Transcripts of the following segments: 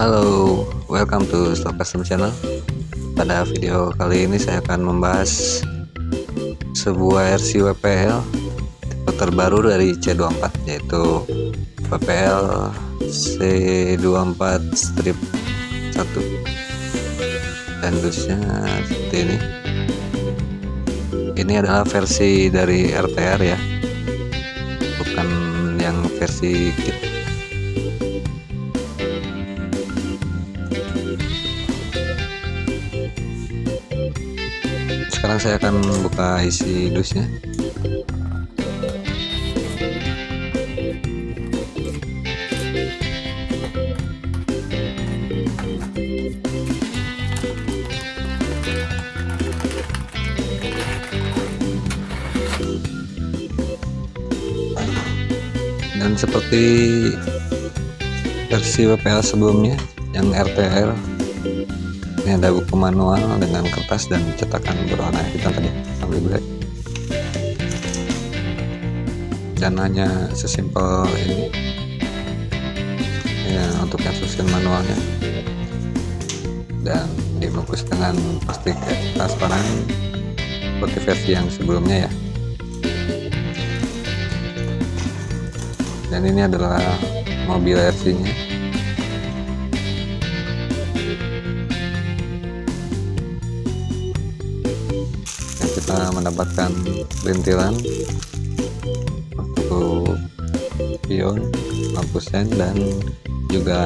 Halo, welcome to Stock Custom Channel. Pada video kali ini saya akan membahas sebuah RC WPL tipe terbaru dari C24, yaitu WPL C24 strip 1, dan dusnya seperti ini. Ini adalah versi dari RTR ya, bukan yang versi kit. Sekarang saya akan buka isi dusnya. Dan seperti versi WPL sebelumnya yang RTR, ini ada buku manual dengan kertas dan cetakan berwarna hitam tadi, ambil black. Dan hanya sesimpel ini ya untuk yang susun manualnya, dan dibungkus dengan plastik transparan seperti versi yang sebelumnya ya. Dan ini adalah mobil RC-nya. Yang kita mendapatkan perintilan untuk pion, lampu sen, dan juga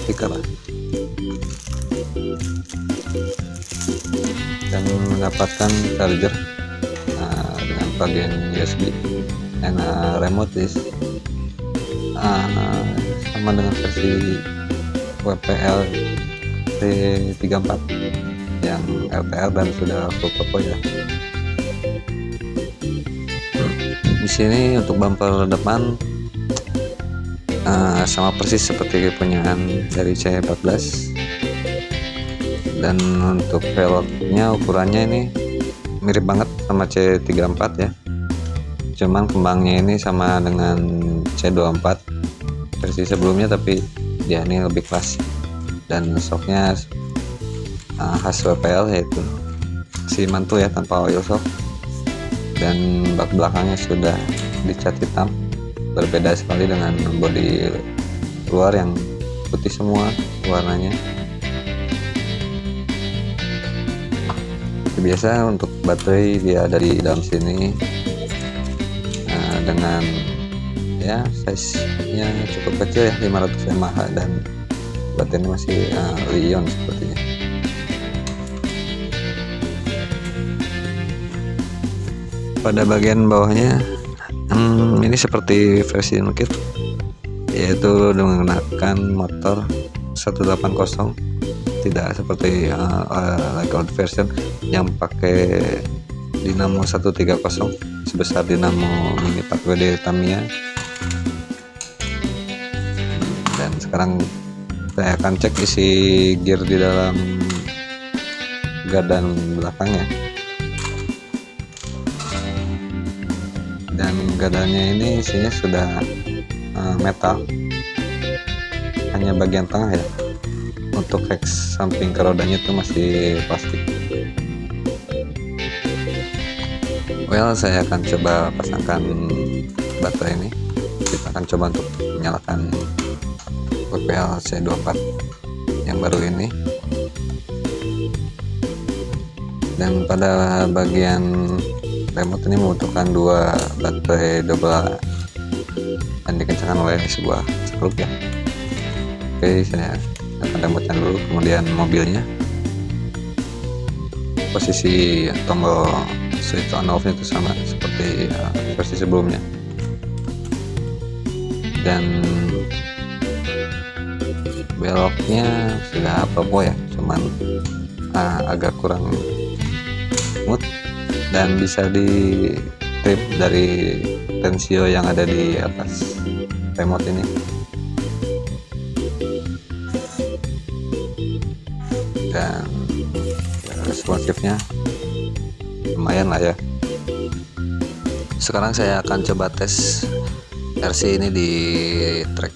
stiker, dan mendapatkan charger dengan bagian USB, dan remote is sama dengan versi WPL C34 yang RTR dan sudah full popo ya. Di sini untuk bumper depan sama persis seperti punyaan dari C14, dan untuk velgnya ukurannya ini mirip banget sama C34 ya, cuman kembangnya ini sama dengan C24 versi sebelumnya, tapi dia ini lebih kelas. Dan shocknya khas WPL, yaitu si mantul ya, tanpa oil shock, dan bak belakangnya sudah dicat hitam, berbeda sekali dengan bodi luar yang putih semua warnanya. Biasa untuk baterai dia dari dalam sini dengan ya size nya cukup kecil ya, 500 mAh, dan baterainya masih Li-ion sepertinya. Pada bagian bawahnya ini seperti versi kit, yaitu menggunakan motor 180, tidak seperti like old version yang pakai dinamo 130 sebesar dinamo mini 4WD Tamiya. Dan sekarang saya akan cek isi gear di dalam gardan belakangnya. Dan gardannya ini isinya sudah metal, hanya bagian tengah ya. Untuk hex samping ke rodanya itu masih plastik. Well, saya akan coba pasangkan baterai ini. Kita akan coba untuk menyalakan WPL C24 yang baru ini. Dan pada bagian remote ini membutuhkan dua baterai double A, dan dikencangkan oleh sebuah skruk ya. Oke, saya akan remote-nya dulu, kemudian mobilnya. Posisi tombol switch on off itu sama seperti versi sebelumnya, dan beloknya sudah popo ya, cuman agak kurang smooth, dan bisa di trim dari tensio yang ada di atas remote ini. Dan responsifnya lumayan lah ya. Sekarang saya akan coba tes RC ini di track.